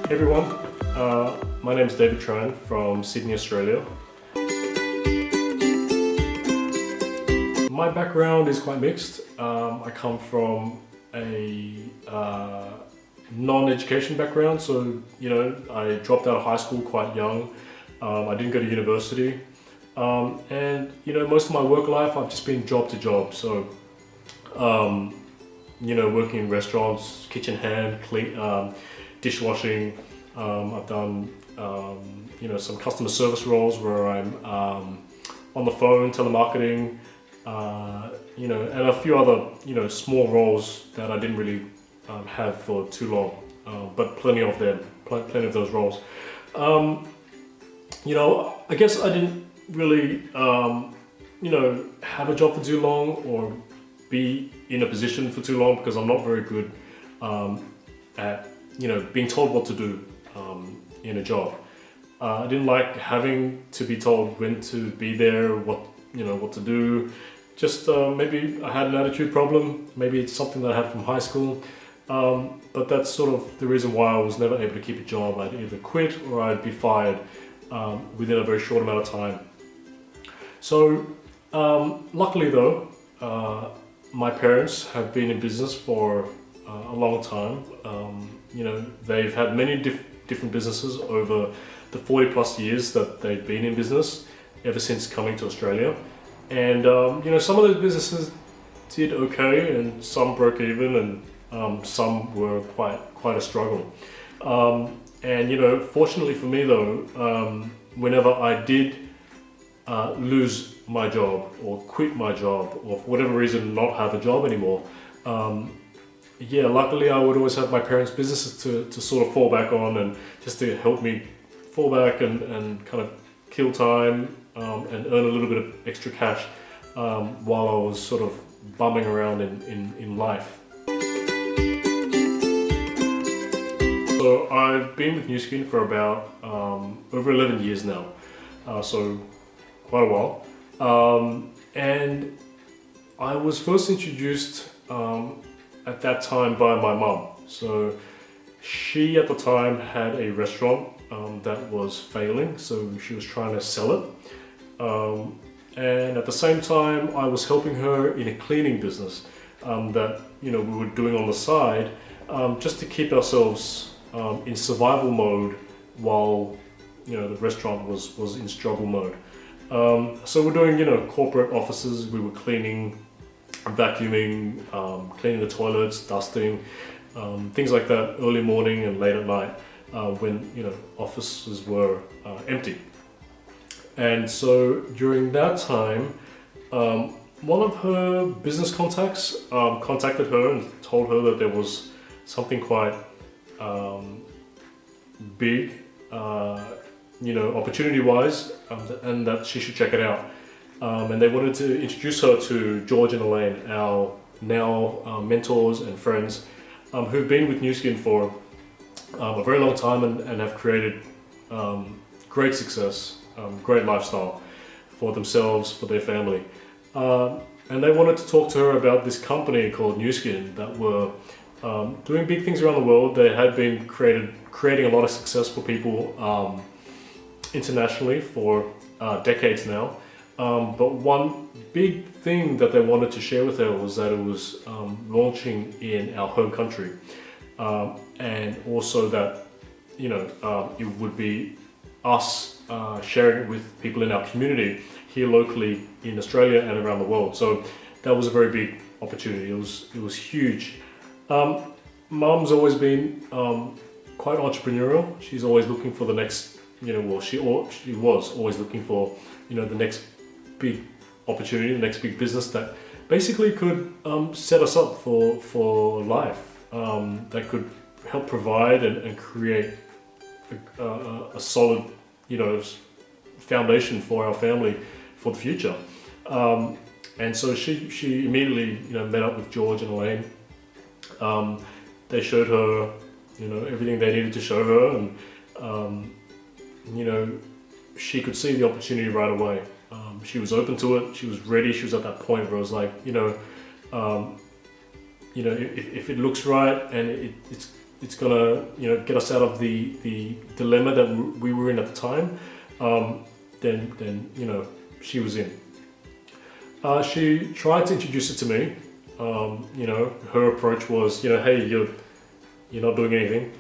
Hey everyone, my name is David Tran from Sydney, Australia. My background is quite mixed. I come from a non-education background, so I dropped out of high school quite young. I didn't go to university, and most of my work life I've just been job to job. So working in restaurants, kitchen hand, clean, dishwashing. I've done some customer service roles where I'm on the phone, telemarketing, and a few other small roles that I didn't really have for too long, but plenty of those roles. I guess I didn't really have a job for too long or be in a position for too long because I'm not very good at being told what to do in a job. I didn't like having to be told when to be there, what to do. Just maybe I had an attitude problem. Maybe it's something that I had from high school. But that's sort of the reason why I was never able to keep a job. I'd either quit or I'd be fired within a very short amount of time. So luckily though, my parents have been in business for a long time. They've had many different businesses over the 40 plus years that they've been in business ever since coming to Australia. And some of those businesses did okay, and some broke even, and some were quite a struggle. And fortunately for me though, whenever I did lose my job or quit my job or for whatever reason not have a job anymore, luckily I would always have my parents' businesses to sort of fall back on, and just to help me fall back and kind of kill time and earn a little bit of extra cash while I was sort of bumming around in life. So I've been with Nu Skin for about over 11 years now, so quite a while. And I was first introduced at that time by my mum. So she at the time had a restaurant that was failing, so she was trying to sell it. And at the same time I was helping her in a cleaning business that we were doing on the side, just to keep ourselves in survival mode while the restaurant was in struggle mode. So we're doing corporate offices. We were cleaning, vacuuming, cleaning the toilets, dusting, things like that early morning and late at night when offices were empty. And so during that time, one of her business contacts contacted her and told her that there was something quite big, opportunity-wise, and that she should check it out. And they wanted to introduce her to George and Elaine, our now mentors and friends, who've been with Nu Skin for a very long time and have created great success, great lifestyle for themselves, for their family. And they wanted to talk to her about this company called Nu Skin that were doing big things around the world. They had been creating a lot of success for people internationally for decades now. But one big thing that they wanted to share with her was that it was launching in our home country, and also that it would be us sharing it with people in our community here locally in Australia and around the world. So that was a very big opportunity. It was huge. Mum's always been quite entrepreneurial. She's always looking for the next, she was always looking for the next big opportunity, the next big business that basically could set us up for life, that could help provide and create a solid foundation for our family for the future. And so she immediately met up with George and Elaine. They showed her everything they needed to show her, and she could see the opportunity right away. She was open to it. She was ready. She was at that point where it was like, if it looks right and it's it's gonna, get us out of the dilemma that we were in at the time, then she was in. She tried to introduce it to me. Her approach was, hey, you're not doing anything.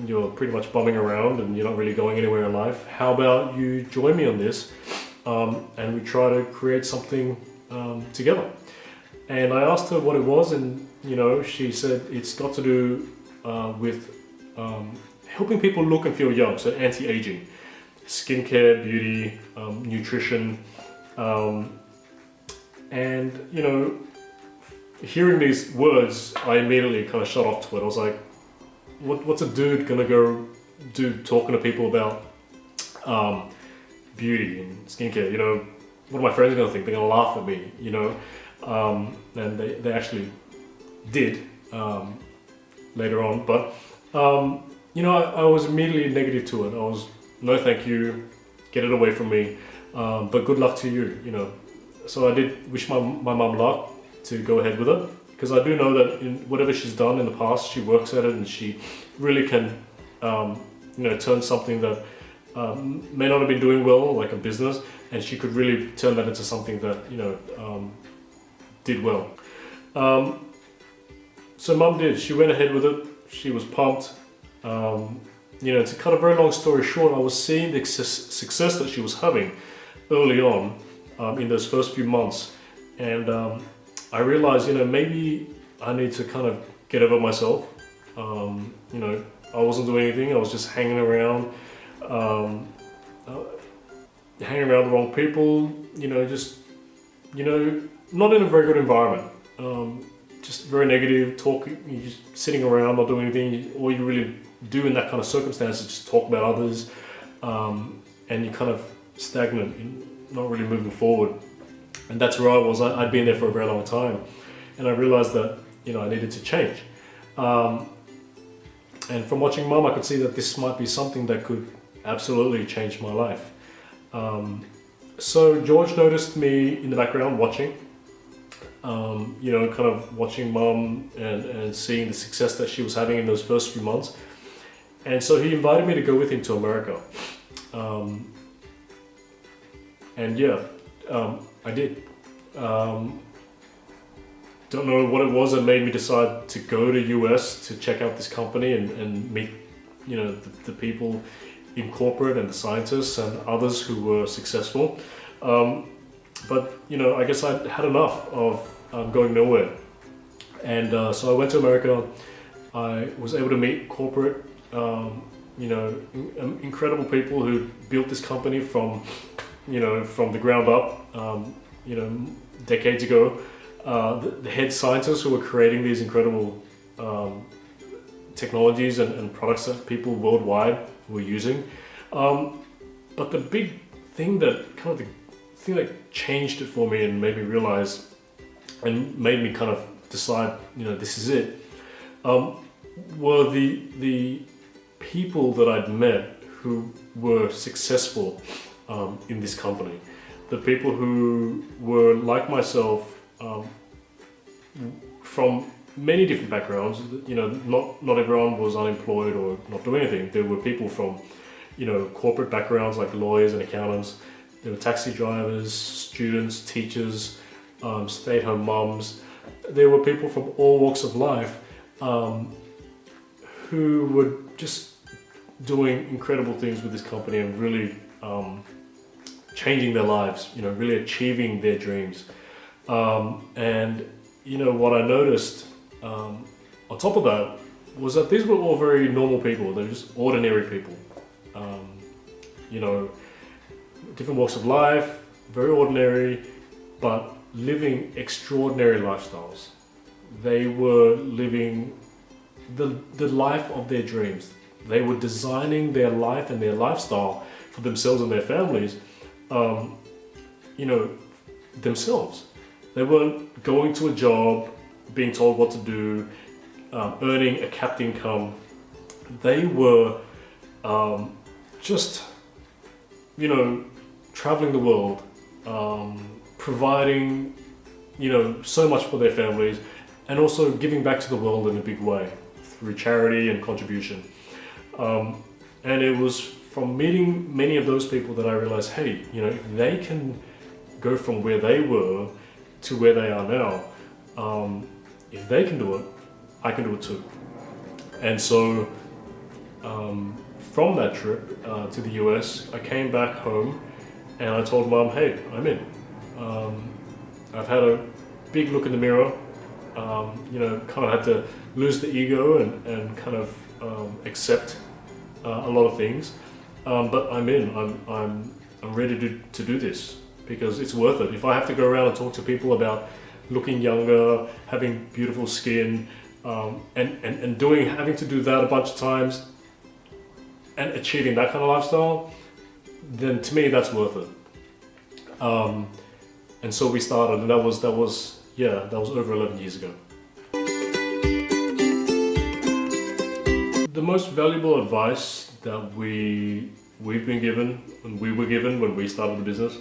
You're pretty much bumming around and you're not really going anywhere in life. How about you join me on this, and we try to create something together? And I asked her what it was, and she said it's got to do with helping people look and feel young, so anti-aging, skincare, beauty, nutrition, and hearing these words, I immediately kind of shut off to it. I was like, what's a dude gonna go do talking to people about beauty and skincare? What are my friends gonna think? They're gonna laugh at me, and they actually did later on. But I was immediately negative to it. I was, no, thank you, get it away from me. But good luck to you, So I did wish my mum luck to go ahead with it, because I do know that in whatever she's done in the past, she works at it and she really can, turn something that may not have been doing well, like a business, and she could really turn that into something that did well. So mum did. She went ahead with it. She was pumped. To cut a very long story short, I was seeing the success that she was having early on in those first few months, and I realized, maybe I need to kind of get over myself. I wasn't doing anything. I was just hanging around the wrong people. Not in a very good environment. Just very negative, talking, you're just sitting around, not doing anything. All you really do in that kind of circumstance is just talk about others, and you're kind of stagnant, not really moving forward. And that's where I was. I'd been there for a very long time, and I realized that I needed to change. And from watching Mum, I could see that this might be something that could absolutely change my life. So George noticed me in the background watching, kind of watching Mum and seeing the success that she was having in those first few months. And so he invited me to go with him to America. I did. Don't know what it was that made me decide to go to US to check out this company and meet, the people in corporate and the scientists and others who were successful. But I guess I had enough of going nowhere. And so I went to America. I was able to meet corporate, incredible people who built this company from the ground up, decades ago. The head scientists who were creating these incredible technologies and products that people worldwide were using. But the big thing that changed it for me and made me realize and made me kind of decide, this is it, were the people that I'd met who were successful in this company. The people who were like myself, from many different backgrounds. Not everyone was unemployed or not doing anything. There were people from, corporate backgrounds like lawyers and accountants. There were taxi drivers, students, teachers, stay-at-home mums. There were people from all walks of life who were just doing incredible things with this company and really changing their lives, really achieving their dreams. And what I noticed on top of that was that these were all very normal people. They're just ordinary people. Different walks of life, very ordinary, but living extraordinary lifestyles. They were living the life of their dreams. They were designing their life and their lifestyle for themselves and their families, themselves. They weren't going to a job, being told what to do, earning a capped income. They were just, traveling the world, providing, so much for their families, and also giving back to the world in a big way through charity and contribution. And it was from meeting many of those people that I realized, hey, you know, if they can go from where they were to where they are now, if they can do it, I can do it too. And so from that trip to the US, I came back home and I told Mom, hey, I'm in. I've had a big look in the mirror, you know, kind of had to lose the ego and kind of accept a lot of things. But I'm in, I'm ready to do this because it's worth it. If I have to go around and talk to people about looking younger, having beautiful skin, and having to do that a bunch of times and achieving that kind of lifestyle, then to me that's worth it. And so we started, and that was over 11 years ago. The most valuable advice that we've been given and we were given when we started the business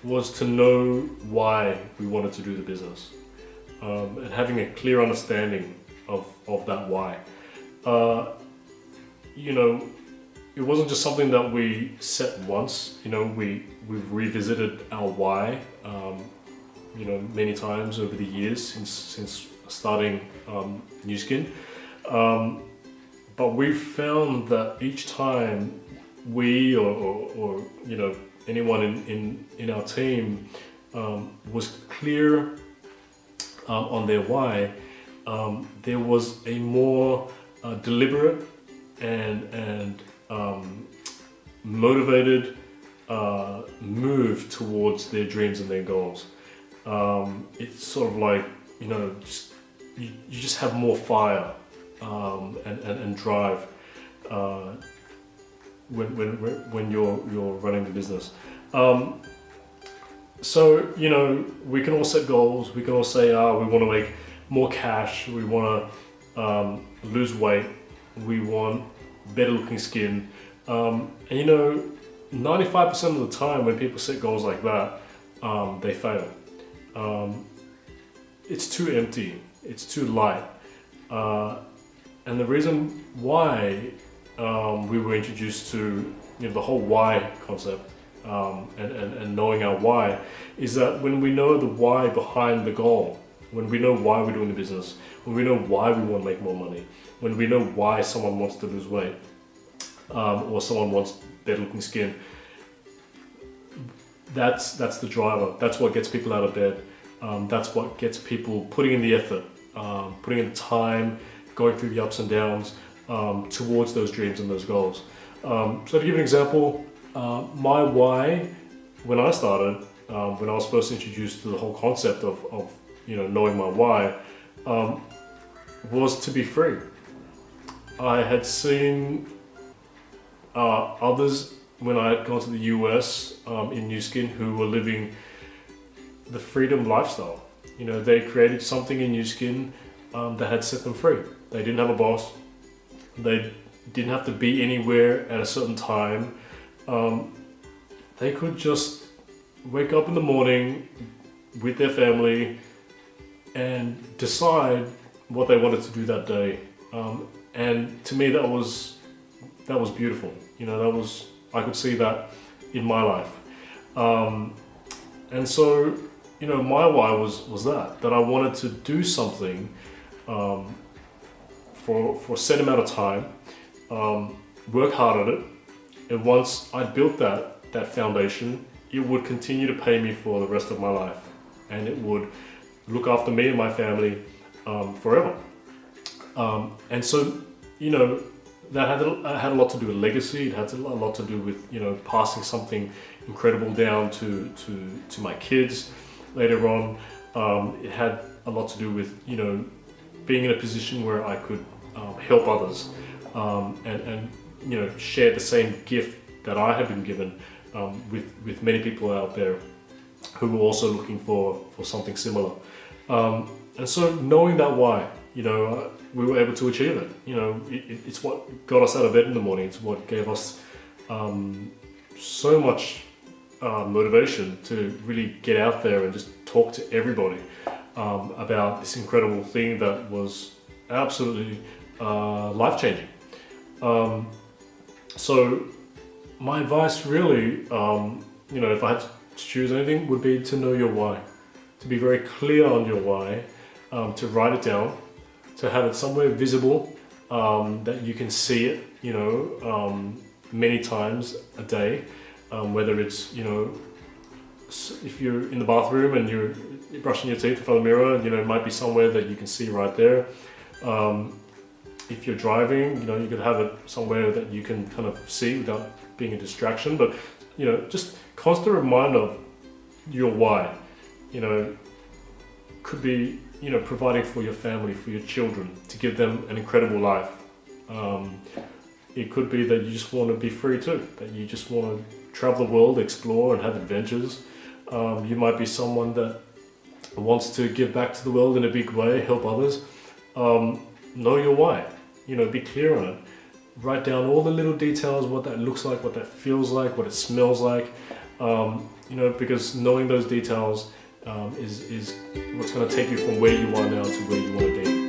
was to know why we wanted to do the business, and having a clear understanding of that why. You know, it wasn't just something that we set once. You know, we've revisited our why, you know, many times over the years since starting Nu Skin. But we've found that each time we or you know, anyone in our team was clear on their why, there was a more deliberate and motivated move towards their dreams and their goals. It's sort of like, you know, you just have more fire and drive when you're running the business. So, you know, we can all set goals. We can all say, we want to make more cash. We want to lose weight. We want better looking skin. And you know, 95% of the time when people set goals like that, they fail. It's too empty. It's too light. And the reason why we were introduced to, you know, the whole why concept and knowing our why is that when we know the why behind the goal, when we know why we're doing the business, when we know why we want to make more money, when we know why someone wants to lose weight, or someone wants better looking skin, that's the driver. That's what gets people out of bed. That's what gets people putting in the effort, putting in the time, going through the ups and downs towards those dreams and those goals. So to give an example, my why when I started, when I was first introduced to the whole concept of you know, knowing my why, was to be free. I had seen others when I had gone to the US in Nu Skin who were living the freedom lifestyle. You know, they created something in Nu Skin that had set them free. They didn't have a boss. They didn't have to be anywhere at a certain time. They could just wake up in the morning with their family and decide what they wanted to do that day. And to me, that was beautiful. You know, I could see that in my life. And so, you know, my why was that I wanted to do something for a set amount of time, work hard at it, and once I built that foundation, it would continue to pay me for the rest of my life, and it would look after me and my family forever. And so, you know, that had a lot to do with legacy. It had a lot to do with, you know, passing something incredible down to my kids later on. It had a lot to do with, you know, being in a position where I could help others and you know, share the same gift that I have been given with many people out there who were also looking for something similar. And so knowing that why, you know, we were able to achieve it. You know, it's what got us out of bed in the morning. It's what gave us so much motivation to really get out there and just talk to everybody about this incredible thing that was absolutely life-changing. So my advice really, if I had to choose anything, would be to know your why, to be very clear on your why, to write it down, to have it somewhere visible, that you can see it, many times a day, whether it's, if you're in the bathroom and you're brushing your teeth in front of the mirror, it might be somewhere that you can see right there. If you're driving, you could have it somewhere that you can kind of see without being a distraction, but just constant reminder of your why. Could be providing for your family, for your children, to give them an incredible life. It could be that you just want to be free too, that you just want to travel the world, explore and have adventures. You might be someone that wants to give back to the world in a big way, help others. Know your why, be clear on it. Write down all the little details, what that looks like, what that feels like, what it smells like, because knowing those details is what's going to take you from where you are now to where you want to be.